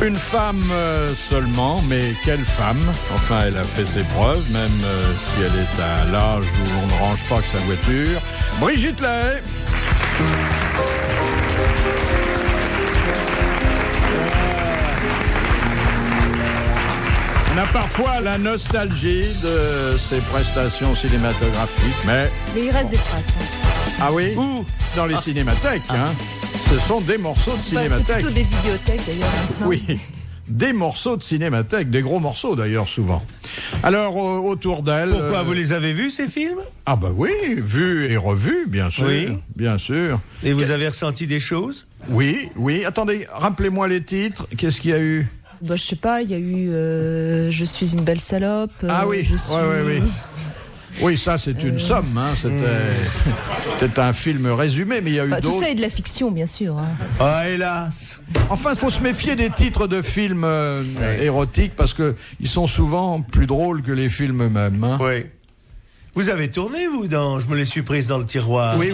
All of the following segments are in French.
Une femme seulement, mais quelle femme? Enfin, elle a fait ses preuves, même si elle est à l'âge où on ne range pas que sa voiture. Brigitte Lahaie. On a parfois la nostalgie de ses prestations cinématographiques, mais il reste des traces. Ah oui? Où? Dans les cinémathèques, hein. Ce sont des morceaux de cinémathèque. C'est plutôt des vidéothèques, d'ailleurs. Maintenant. Oui, des morceaux de cinémathèque, des gros morceaux, d'ailleurs, souvent. Alors, autour d'elle... Pourquoi vous les avez vus, ces films? Ah bah oui, vus et revus, bien sûr. Oui. Bien sûr. Et vous avez ressenti des choses? Oui. Attendez, rappelez-moi les titres. Qu'est-ce qu'il y a eu? Bah, je sais pas, il y a eu Je suis une belle salope. Ah oui, oui. Oui, ça c'est une somme, hein. C'était un film résumé, mais il y a eu d'autres. Tout ça est de la fiction, bien sûr. Hein. Ah, hélas. Enfin, il faut se méfier des titres de films érotiques, parce qu'ils sont souvent plus drôles que les films eux-mêmes. Hein. Oui. Vous avez tourné, vous, dans Je me les suis prises dans le tiroir? Oui.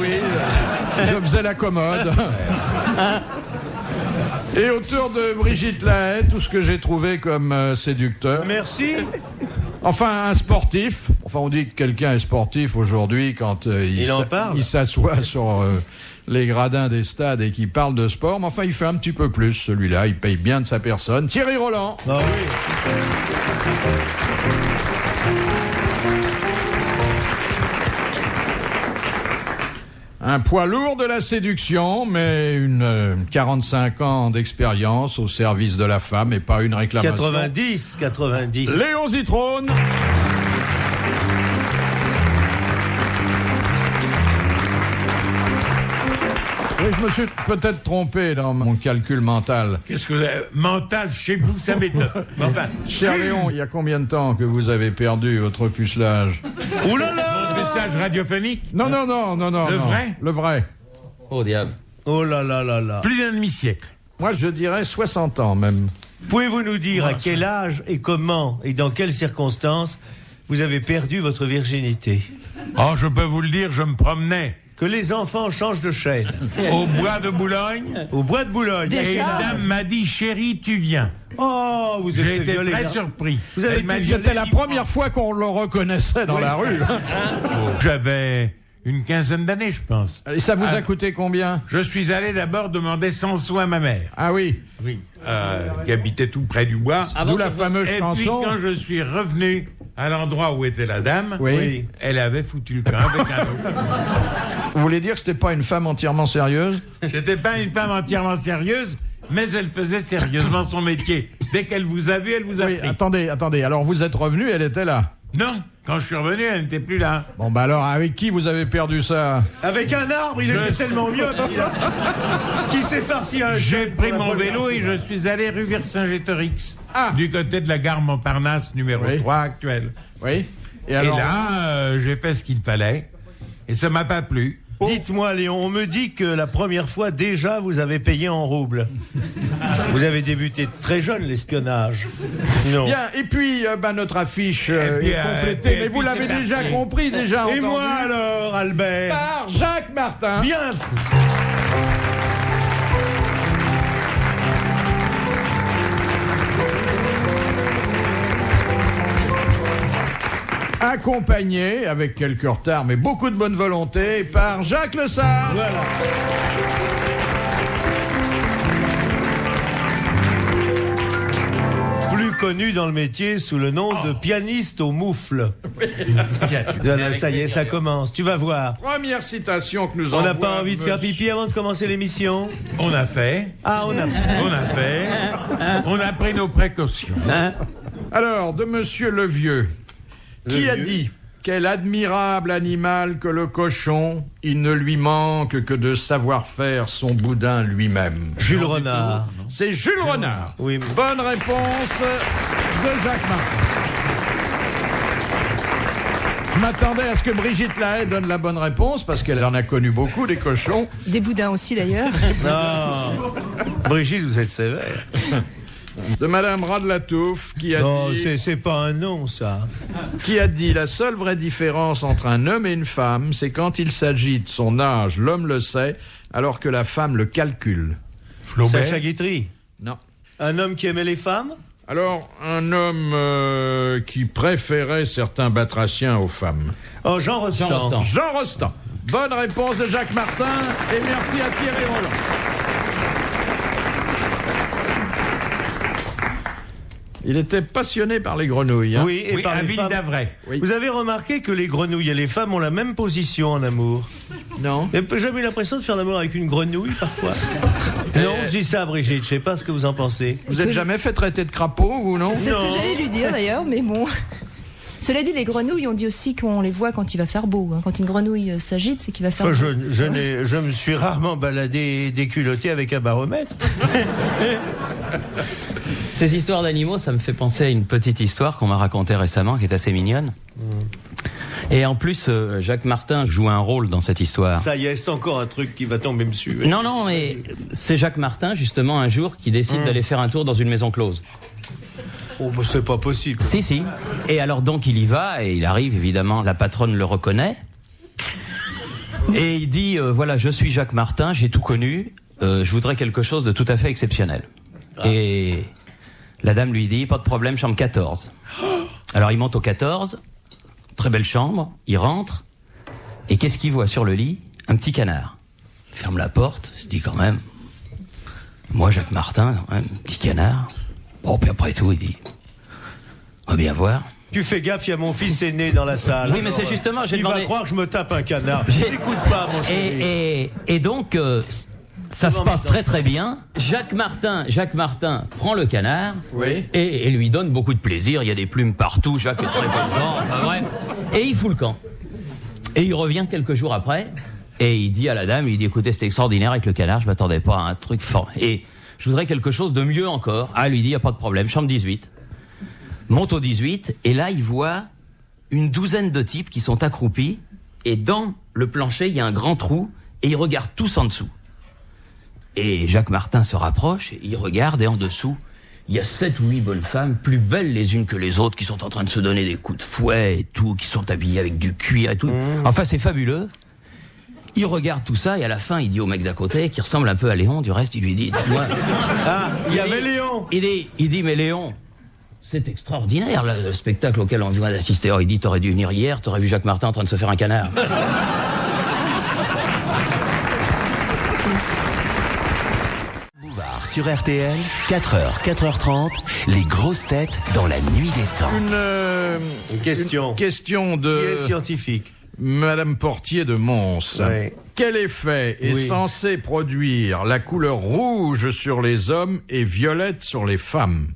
Je faisais la commode. Et autour de Brigitte Lahaie, tout ce que j'ai trouvé comme séducteur. Merci. Enfin, un sportif. Enfin, on dit que quelqu'un est sportif aujourd'hui quand il s'assoit sur les gradins des stades et qu'il parle de sport. Mais enfin, il fait un petit peu plus, celui-là. Il paye bien de sa personne. Thierry Roland. Ah oui. Un poids lourd de la séduction, mais une 45 ans d'expérience au service de la femme et pas une réclamation. 90. Léon Zitrone. Oui, je me suis peut-être trompé dans mon calcul mental. Qu'est-ce que vous avez... Mental, chez vous, ça m'étonne. Enfin, cher Léon, il y a combien de temps que vous avez perdu votre pucelage? Ouh là là! Message radiophonique? Non. Le vrai? Le vrai. Oh diable. Oh là là là là. Plus d'un demi-siècle. Moi, je dirais 60 ans même. Pouvez-vous nous dire à quel âge et comment et dans quelles circonstances vous avez perdu votre virginité? Oh, je peux vous le dire, je me promenais Que les enfants changent de chaîne. au bois de Boulogne. Au bois de Boulogne. Et une dame m'a dit, chérie, tu viens. Oh, vous êtes J'ai été violé, très hein. surpris. Vous avez Elle m'a été dit, C'était la première fois qu'on le reconnaissait dans la rue. J'avais une quinzaine d'années, je pense. Et ça vous a coûté combien? Je suis allé d'abord demander 100 sous à ma mère. Ah oui. Oui. Qui habitait tout près du bois. D'où la fameuse Et chanson. puis quand je suis revenu à l'endroit où était la dame, Oui. elle avait foutu le camp avec un autre. Vous voulez dire que c'était pas une femme entièrement sérieuse? C'était pas une femme entièrement sérieuse, mais elle faisait sérieusement son métier. Dès qu'elle vous a vu, elle vous a Oui, pris. attendez. Alors vous êtes revenu, elle était là. Non, quand je suis revenu, elle n'était plus là. Bon, bah alors, avec qui vous avez perdu ça? Avec un arbre, il était tellement mieux. Qui s'est farci un J'ai chêne pris pour la mon première vélo et fois. je suis allé rue Vercingétorix, Ah. du côté de la gare Montparnasse numéro Oui. 3 actuelle. Oui. Et là, j'ai fait ce qu'il fallait, et ça m'a pas plu. Dites-moi, Léon, on me dit que la première fois, déjà, vous avez payé en roubles. Vous avez débuté très jeune, l'espionnage. Non. Bien, et puis, notre affiche puis, est complétée, mais et vous puis l'avez c'est déjà parti. compris, déjà Et entendu. moi, alors, Albert? Par Jacques Martin. Bien. Accompagné, avec quelques retards, mais beaucoup de bonne volonté, par Jacques Le Sard. Voilà. Plus connu dans le métier sous le nom de pianiste au moufle. Voilà, ça y est, ça commence. Tu vas voir. Première citation que nous On n'a envoie pas envie de faire pipi avant de commencer l'émission? On a fait, Ah, on a. on a pris nos précautions. Alors, de Monsieur Le Vieux, qui a dit « Quel admirable animal que le cochon, il ne lui manque que de savoir faire son boudin lui-même. » Jules Renard. C'est Jules Renard. Oui, mais- Bonne réponse de Jacques Martin. Je m'attendais à ce que Brigitte Lahaie donne la bonne réponse, parce qu'elle en a connu beaucoup, des cochons. Des boudins aussi, d'ailleurs. Non. Brigitte, vous êtes sévère. De Madame Radlatouf, qui a Non, dit... c'est pas un nom, ça. Qui a dit la seule vraie différence entre un homme et une femme, c'est quand il s'agit de son âge, l'homme le sait, alors que la femme le calcule. Flaubert. Sacha Guitry. Non. Un homme qui aimait les femmes? Alors, un homme qui préférait certains batraciens aux femmes. Oh, Jean Rostand. Jean Rostand. Bonne réponse de Jacques Martin et merci à Thierry Roland. Il était passionné par les grenouilles. Hein. Oui, et par les femmes. D'Avray. Oui. Vous avez remarqué que les grenouilles et les femmes ont la même position en amour? Non. Vous n'avez jamais eu l'impression de faire l'amour avec une grenouille, parfois? Non, je dis ça, Brigitte, je sais pas ce que vous en pensez. Vous êtes jamais fait traiter de crapaud, ou non? C'est ce que j'allais lui dire d'ailleurs, mais bon. Cela dit, les grenouilles, on dit aussi qu'on les voit quand il va faire beau. Hein. Quand une grenouille s'agite, c'est qu'il va faire beau. Je me suis rarement baladé déculotté avec un baromètre. Ces histoires d'animaux, ça me fait penser à une petite histoire qu'on m'a racontée récemment, qui est assez mignonne. Et en plus, Jacques Martin joue un rôle dans cette histoire. Ça y est, c'est encore un truc qui va tomber me suivre. Non, mais c'est Jacques Martin, justement, un jour, qui décide d'aller faire un tour dans une maison close. Oh, bah c'est pas possible. Si. Et alors donc, il y va, et il arrive, évidemment, la patronne le reconnaît. Et il dit, voilà, je suis Jacques Martin, j'ai tout connu, je voudrais quelque chose de tout à fait exceptionnel. Et la dame lui dit, pas de problème, chambre 14. Alors il monte au 14, très belle chambre, il rentre, et qu'est-ce qu'il voit sur le lit? Un petit canard. Il ferme la porte, se dit quand même, moi Jacques Martin, quand même, petit canard. Bon, puis après tout, il dit, on va bien voir. Tu fais gaffe, il y a mon fils aîné dans la salle. Oui, mais c'est justement, j'ai demandé... Il va croire que je me tape un canard. N'écoute pas, mon chéri. Et donc... ça se passe très très bien. Jacques Martin prend le canard et lui donne beaucoup de plaisir. Il y a des plumes partout. Jacques est très content. Enfin, bref. Et il fout le camp. Et il revient quelques jours après et il dit à la dame, il dit écoutez, c'était extraordinaire avec le canard. Je m'attendais pas à un truc fort. Et je voudrais quelque chose de mieux encore. Ah, elle lui dit il y a pas de problème. Chambre 18. Monte au 18 et là il voit une douzaine de types qui sont accroupis et dans le plancher il y a un grand trou et ils regardent tous en dessous. Et Jacques Martin se rapproche, et il regarde, et en dessous, il y a 7 ou 8 bonnes femmes, plus belles les unes que les autres, qui sont en train de se donner des coups de fouet et tout, qui sont habillées avec du cuir et tout. Enfin, c'est fabuleux. Il regarde tout ça, et à la fin, il dit au mec d'à côté, qui ressemble un peu à Léon, du reste, il lui dit, dis-moi... Ah, il y avait Léon. Il dit, mais Léon, c'est extraordinaire, le spectacle auquel on vient d'assister. Alors, il dit, t'aurais dû venir hier, t'aurais vu Jacques Martin en train de se faire un canard. Sur RTL, 4h, 4h30, les grosses têtes dans la nuit des temps. Une question. Une question de... Qui est scientifique? Madame Portier de Mons. Oui. Quel effet est censé produire la couleur rouge sur les hommes et violette sur les femmes?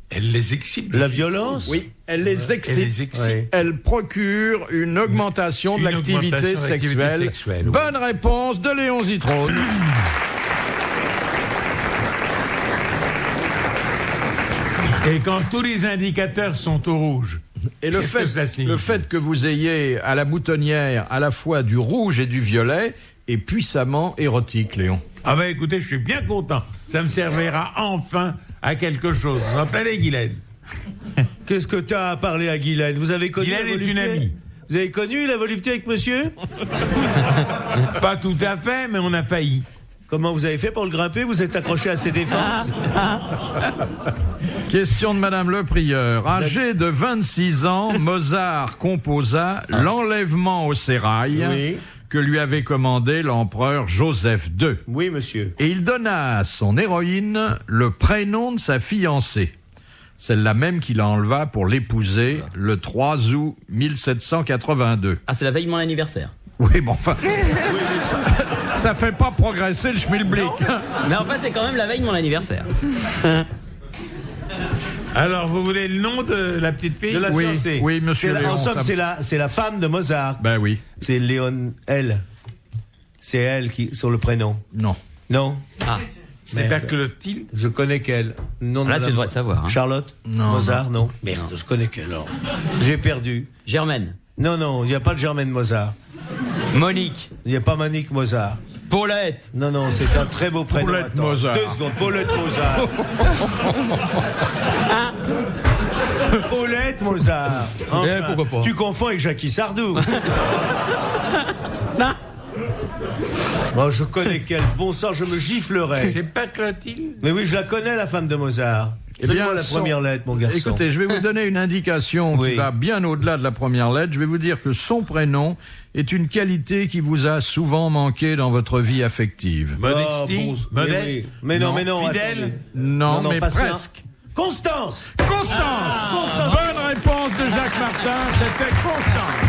Elle les excite. La violence? Oui, elle les excite. Oui. Elle procure une augmentation de l'activité sexuelle. Bonne réponse de Léon Zitrone. Et quand tous les indicateurs sont au rouge. Et le fait que vous ayez à la boutonnière à la fois du rouge et du violet est puissamment érotique, Léon. Ah ben écoutez, je suis bien content. Ça me servira enfin à quelque chose. Vous entendez, Guylaine? Qu'est-ce que tu as à parler à Guylaine? Vous avez connu Guylaine la volupté? est une amie. Vous avez connu la volupté avec monsieur? Pas tout à fait, mais on a failli. Comment vous avez fait pour le grimper? Vous êtes accroché à ses défenses? Question de Madame Le Prieur. Âgé de 26 ans, Mozart composa l'enlèvement au sérail que lui avait commandé l'empereur Joseph II. Oui, monsieur. Et il donna à son héroïne le prénom de sa fiancée. Celle-là même qu'il enleva pour l'épouser le 3 août 1782. Ah, c'est la veille de mon anniversaire. Oui, bon, enfin, ça fait pas progresser le schmilblick. Mais enfin, c'est quand même la veille de mon anniversaire. Alors, vous voulez le nom de la petite fille? De la fiancée. Oui, monsieur Léon. En somme, c'est la femme de Mozart. Ben oui. C'est Léon, elle. C'est elle qui, sur le prénom. Non. Non? Ah. C'est pas Clotilde? Je connais qu'elle. Non, là, tu devrais savoir. Hein. Charlotte? Non. Mozart? Non. Merde, je connais qu'elle. Alors. J'ai perdu. Germaine. Non, il n'y a pas de Germaine Mozart. Monique. Il n'y a pas Monique Mozart. Paulette. Non, c'est un très beau prénom. Paulette Mozart. 2 secondes, Paulette Mozart. Paulette Mozart. Enfin, pourquoi pas? Tu confonds avec Jackie Sardou. Oh, je connais quel bon sang, je me giflerais. C'est pas Clotilde? Mais oui, je la connais, la femme de Mozart. Donne-moi la première lettre, mon garçon. Écoutez, je vais vous donner une indication qui va bien au-delà de la première lettre. Je vais vous dire que son prénom est une qualité qui vous a souvent manqué dans votre vie affective. Modestie? Modeste? Mais non. Fidèle? Attendez. Non, mais presque. Constance. Bonne réponse de Jacques Martin, c'était Constance.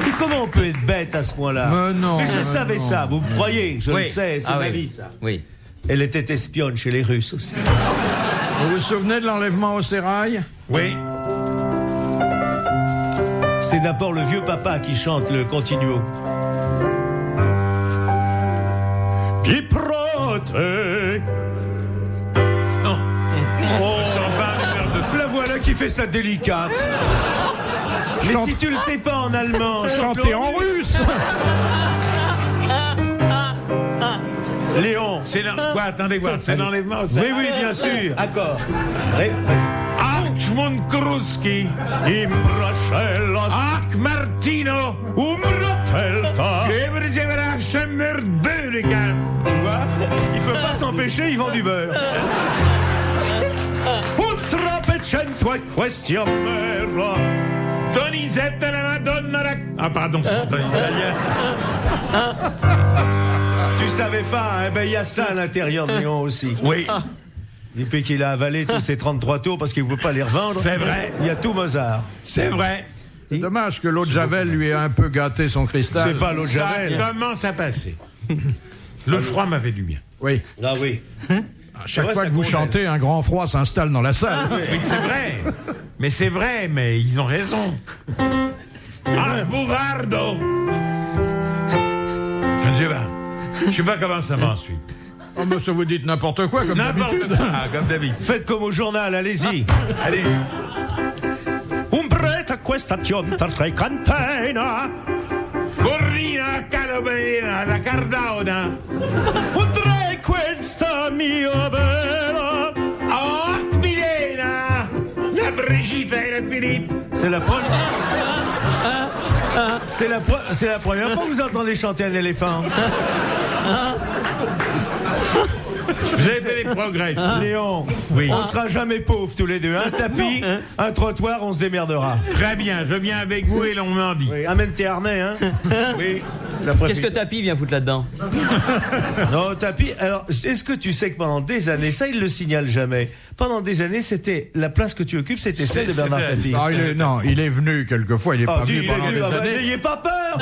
Et comment on peut être bête à ce point-là? Mais je savais ça, vous me croyez? Je le sais, c'est ma vie, ça. Oui. Elle était espionne chez les Russes aussi. Vous vous souvenez de l'enlèvement au sérail? Oui. C'est d'abord le vieux papa qui chante le continuo. Qui protège. Non. Oh, la voilà qui fait sa délicate. Mais si tu le sais pas en allemand, chanter en russe. Léon. C'est quoi, attendez voir, c'est l'enlèvement. Oui, bien sûr. Accord. Achmund Kruski. Imbrachelas. Ach Martino. Umbratelta. Geberzeverachemerdurigan. Tu vois, il peut pas s'empêcher, il vend du beurre. Ultra pecento question mera. Donizetta la Madonna. Ah pardon, c'est en italien. Tu savais pas, hein? Ben il y a ça à l'intérieur de Léon aussi. Oui. Depuis qu'il a avalé tous ses 33 tours parce qu'il ne veut pas les revendre. C'est vrai. Il y a tout Mozart. C'est vrai. C'est dommage que l'eau de Javel lui ait un peu gâté son cristal. C'est pas l'eau de Javel. Ça commence à passer. Le froid m'a fait du bien. Oui. Ah oui. À chaque fois que vous chantez, un grand froid s'installe dans la salle. Oui, c'est vrai. Mais c'est vrai, mais ils ont raison. Ah, Bourardo. Je ne sais pas. Je ne sais pas comment ça va ensuite. Oh, mais ça vous dites n'importe quoi, comme d'habitude. Comme d'habitude. Faites comme au journal, allez-y. Allez. Umbretta questa tionta cantina. Borrina, Calobrina, la Cardauna. Undre questa mia vera. Oh, Milena, la Brigitte et la Philippe. C'est la première. C'est la première fois que vous entendez chanter un éléphant. Vous avez fait des progrès. Léon, oui. On sera jamais pauvres tous les deux. Un tapis, un trottoir, on se démerdera. Très bien, je viens avec vous et l'on m'en dit. Oui, amène tes harnais, hein. Oui. Qu'est-ce que Tapi vient foutre là-dedans? Non, Tapi, alors, est-ce que tu sais que pendant des années, ça il le signale jamais, pendant des années, c'était la place que tu occupes, c'était celle de Bernard Tapie. Non, il est venu quelquefois, il est pas venu pendant des années. N'ayez pas peur.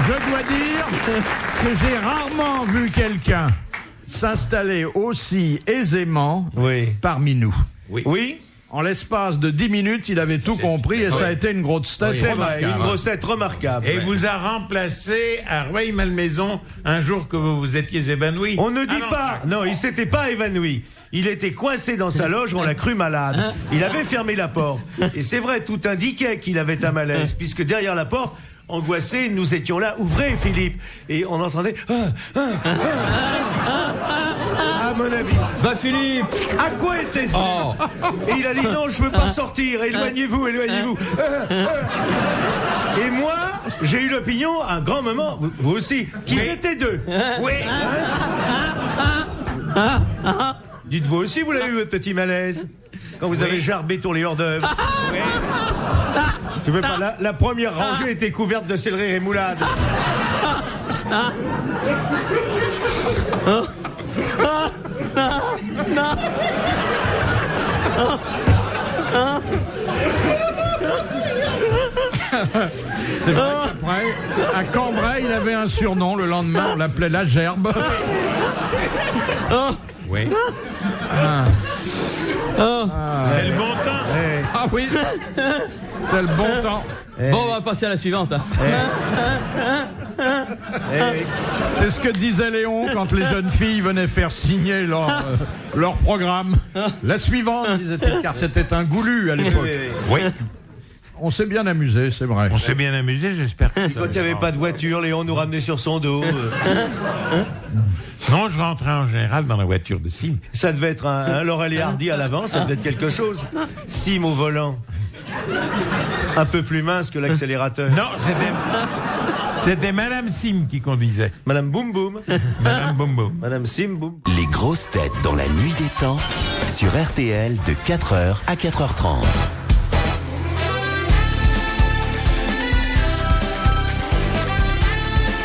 Je dois dire que j'ai rarement vu quelqu'un s'installer aussi aisément parmi nous. Oui. En l'espace de 10 minutes, il avait tout compris et ça a été une grosse tête remarquable. Une grossette remarquable. Et vous a remplacé à Rueil-Malmaison un jour que vous vous étiez évanoui. On ne dit pas. Non, il s'était pas évanoui. Il était coincé dans sa loge, on l'a cru malade. Il avait fermé la porte. Et c'est vrai, tout indiquait qu'il avait un malaise, puisque derrière la porte, angoissés, nous étions là. Ouvrez, Philippe. Et on entendait... à mon avis. Va, Philippe. À quoi était-ce? Et il a dit non, je veux pas sortir. Éloignez-vous, éloignez-vous. Et moi, j'ai eu l'opinion, à un grand moment, vous aussi, qu'ils étaient deux. Oui. Dites-vous aussi, vous l'avez eu, votre petit malaise? Quand vous avez jarbé tous les hors-d'œuvre. Oui. Tu veux pas, la première rangée était couverte de céleri et moulade. C'est vrai qu'après, à Cambrai, il avait un surnom. Le lendemain, on l'appelait la gerbe. Oui. C'est le bon temps. Ah oui, c'est le bon temps. Bon, on va passer à la suivante. C'est ce que disait Léon quand les jeunes filles venaient faire signer leur programme. La suivante, disait-il, car c'était un goulu à l'époque. Oui. On s'est bien amusé, c'est vrai. On s'est bien amusé, j'espère que Quand il n'y avait pas de voiture, Léon nous ramenait sur son dos. Non, je rentrais en général dans la voiture de Sim. Ça devait être un Laurel et Hardy à l'avant, ça devait être quelque chose. Sim au volant. Un peu plus mince que l'accélérateur. Non, c'était Madame Sim qui conduisait. Madame Boum Boum. Madame Boum Boum. Madame Sim Boum. Les grosses têtes dans la nuit des temps sur RTL de 4h à 4h30.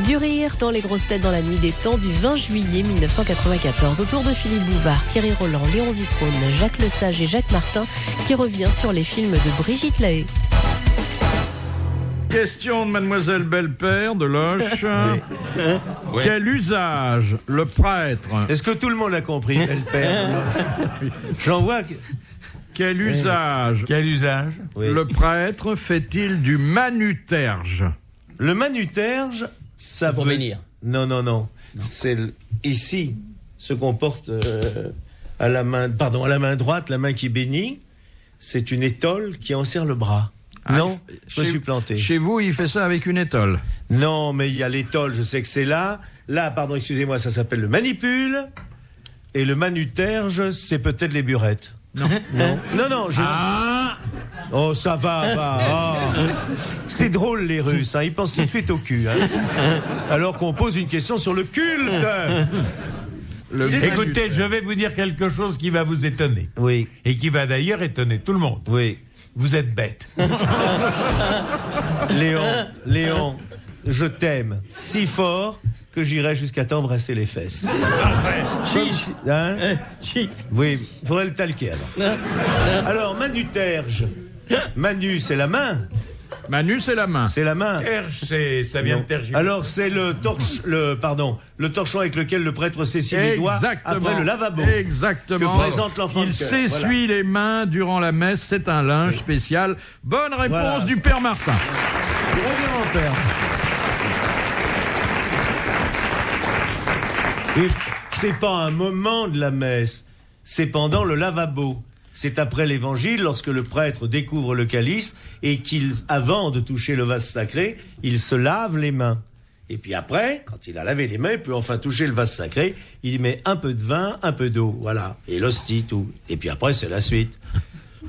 Du rire dans les grosses têtes dans la nuit des temps du 20 juillet 1994. Autour de Philippe Bouvard, Thierry Roland, Léon Zitrone, Jacques Lesage et Jacques Martin qui revient sur les films de Brigitte Lahaie. Question de Mademoiselle Belpère de Loche. Quel usage le prêtre... Est-ce que tout le monde a compris, Belpère? J'en vois que... Quel usage le prêtre fait-il du manuterge? Le manuterge, ça pour veut... bénir. Non. C'est ici, ce qu'on porte à la main droite, la main qui bénit, c'est une étole qui enserre le bras. Non, je me suis planté. Chez vous, il fait ça avec une étole? Non, mais il y a l'étole, je sais que c'est là. Là, pardon, excusez-moi, ça s'appelle le manipule. Et le manuterge, c'est peut-être les burettes. Non. Non. Oh, ça va. Oh. C'est drôle, les Russes, hein. Ils pensent tout de suite au cul. Hein. Alors qu'on pose une question sur le culte. Écoutez, je vais vous dire quelque chose qui va vous étonner. Oui. Et qui va d'ailleurs étonner tout le monde. Oui. Vous êtes bête. Léon, je t'aime si fort que j'irai jusqu'à t'embrasser les fesses. Chiche. Hein? Chiche. Oui, il faudrait le talquer alors. Alors, manuterge. Manu, c'est la main. Manu, c'est la main. C'est la main. Terge, ça vient de tergiverser. Alors, c'est le torchon avec lequel le prêtre s'essuie les doigts après le lavabo. Exactement. Que présente l'enfant de Il cœur. s'essuie les mains durant la messe. C'est un linge spécial. Bonne réponse du Père Martin. Reviens, mon père. Et c'est pas un moment de la messe, c'est pendant le lavabo. C'est après l'évangile, lorsque le prêtre découvre le calice et avant de toucher le vase sacré, il se lave les mains. Et puis après, quand il a lavé les mains, il peut enfin toucher le vase sacré, il met un peu de vin, un peu d'eau, voilà. Et l'hostie, tout. Et puis après, c'est la suite.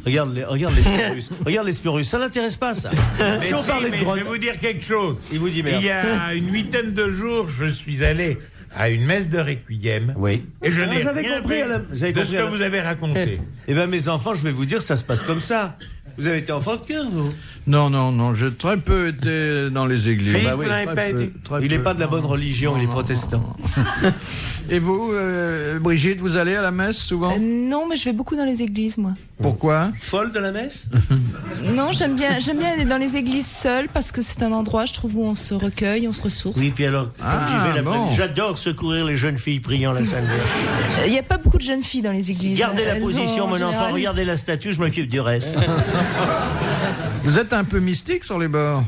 Regarde l'espion russe. Regarde l'espion russe. Ça l'intéresse pas, ça. Mais je vais vous dire quelque chose. Il vous dit merde. Il y a une 8aine de jours, je suis allé à une messe de Requiem. Oui. Et je n'ai rien compris fait de ce que vous avez raconté. Eh bien, mes enfants, je vais vous dire, ça se passe comme ça. Vous avez été enfant de cœur, vous? Non, j'ai très peu été dans les églises. Philippe, oui, vous n'avez pas été. Il n'est pas de la bonne religion, il est protestant. Et vous, Brigitte, vous allez à la messe souvent? Non, mais je vais beaucoup dans les églises, moi. Pourquoi? Folle de la messe? Non, j'aime bien aller dans les églises seule parce que c'est un endroit, je trouve, où on se recueille, on se ressource. Oui, puis alors, quand j'y vais l'après-midi, j'adore secourir les jeunes filles priant la Sainte Vierge. Il n'y a pas beaucoup de jeunes filles dans les églises. Gardez la Elles position, ont, mon en enfant, général, regardez la statue, je m'occupe du reste. Vous êtes un peu mystique sur les bords?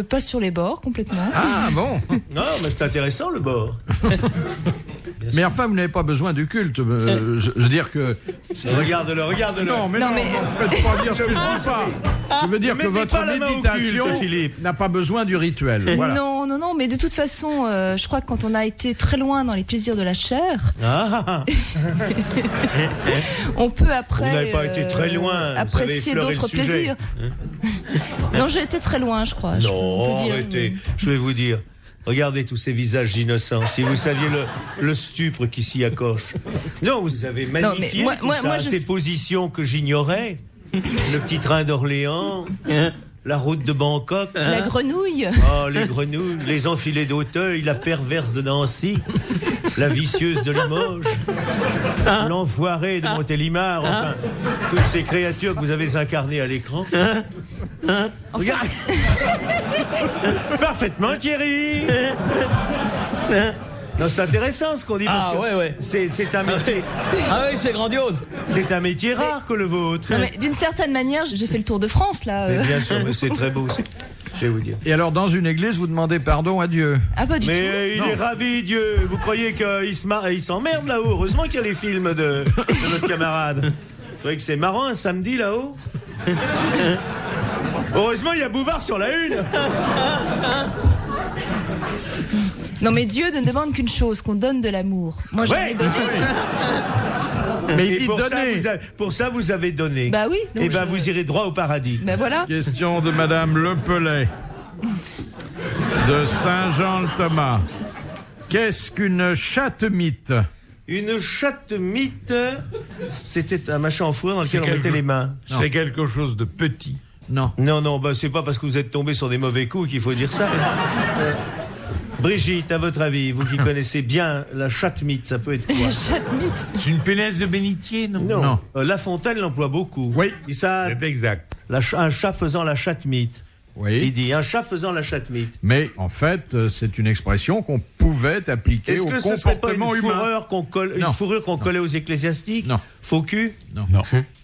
Pas sur les bords, complètement. Ah bon? Non, mais c'est intéressant, le bord. Mais enfin, vous n'avez pas besoin du culte. Je veux dire que... Regarde-le. Non, mais faites pas dire ce que je dis pas. Je veux dire que votre méditation n'a pas besoin du rituel. Voilà. Non, mais de toute façon, je crois que quand on a été très loin dans les plaisirs de la chair, on peut après... Vous n'avez pas été très loin, apprécier d'autres plaisirs. Non, j'ai été très loin, je crois. Non, arrêtez. Je vais vous dire. Regardez tous ces visages innocents. Si vous saviez le stupre qui s'y accroche. Non, vous avez magnifié ces positions que j'ignorais. Le petit train d'Orléans, la route de Bangkok. La grenouille. Oh, les grenouilles, les enfilés d'Auteuil, la perverse de Nancy, la vicieuse de Limoges, l'enfoiré de Montélimar, enfin, toutes ces créatures que vous avez incarnées à l'écran. Regarde. Parfaitement, Thierry. Non, c'est intéressant ce qu'on dit. Ah, ouais. C'est un métier. Ah oui, c'est grandiose. C'est un métier rare que le vôtre. Non, mais d'une certaine manière, j'ai fait le tour de France, là. Mais bien sûr, mais c'est très beau. Je vais vous dire. Et alors, dans une église, vous demandez pardon à Dieu? Ah, pas du tout. Mais il est ravi, Dieu. Vous croyez qu'il s'emmerde là-haut? Heureusement qu'il y a les films de notre camarade. Vous croyez que c'est marrant un samedi là-haut? Heureusement, il y a Bouvard sur la une. Non, mais Dieu ne demande qu'une chose, qu'on donne de l'amour. Moi, j'en ai donné. Mais Et pour ça, vous avez donné. Bah oui. Et ben, vous irez droit au paradis. Ben voilà. Question de Madame Lepelay, de Saint-Jean-le-Thomas. Qu'est-ce qu'une chatte-mythe? Une chatte-mythe, c'était un machin en fourrure dans lequel on mettait les mains. C'est quelque chose de petit. Non. Non, bah, c'est pas parce que vous êtes tombé sur des mauvais coups qu'il faut dire ça. Brigitte, à votre avis, vous qui connaissez bien la chatte-mythe, ça peut être quoi? Chatte-mythe. C'est une punaise de bénitier, non? Non. La Fontaine l'emploie beaucoup. Oui. Et ça, C'est exact. un chat faisant la chatte-mytte. Oui. Il dit un chat faisant la chatte-mythe. Mais en fait, c'est une expression qu'on pouvait appliquer au Est-ce que ce serait pas comportement une humain. fourrure qu'on collait aux ecclésiastiques? Non. Faux cul?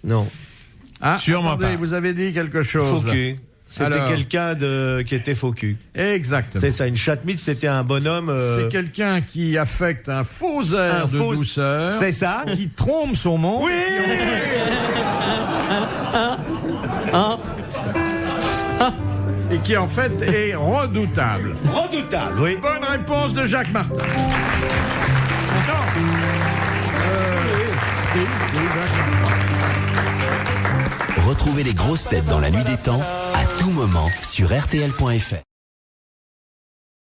Non. Ah, Sûrement attendez, pas. vous avez dit quelque chose. Faux là. cul. C'était Alors. quelqu'un qui était faux cul. Exactement. C'est ça, une chatte-mythe, c'était un bonhomme... C'est quelqu'un qui affecte un faux air de douceur. C'est ça. Qui trompe son monde. Oui. Et qui en fait est redoutable. Redoutable, oui. Bonne réponse de Jacques Martin. Retrouvez les grosses têtes dans la nuit des temps à tout moment sur RTL.fr.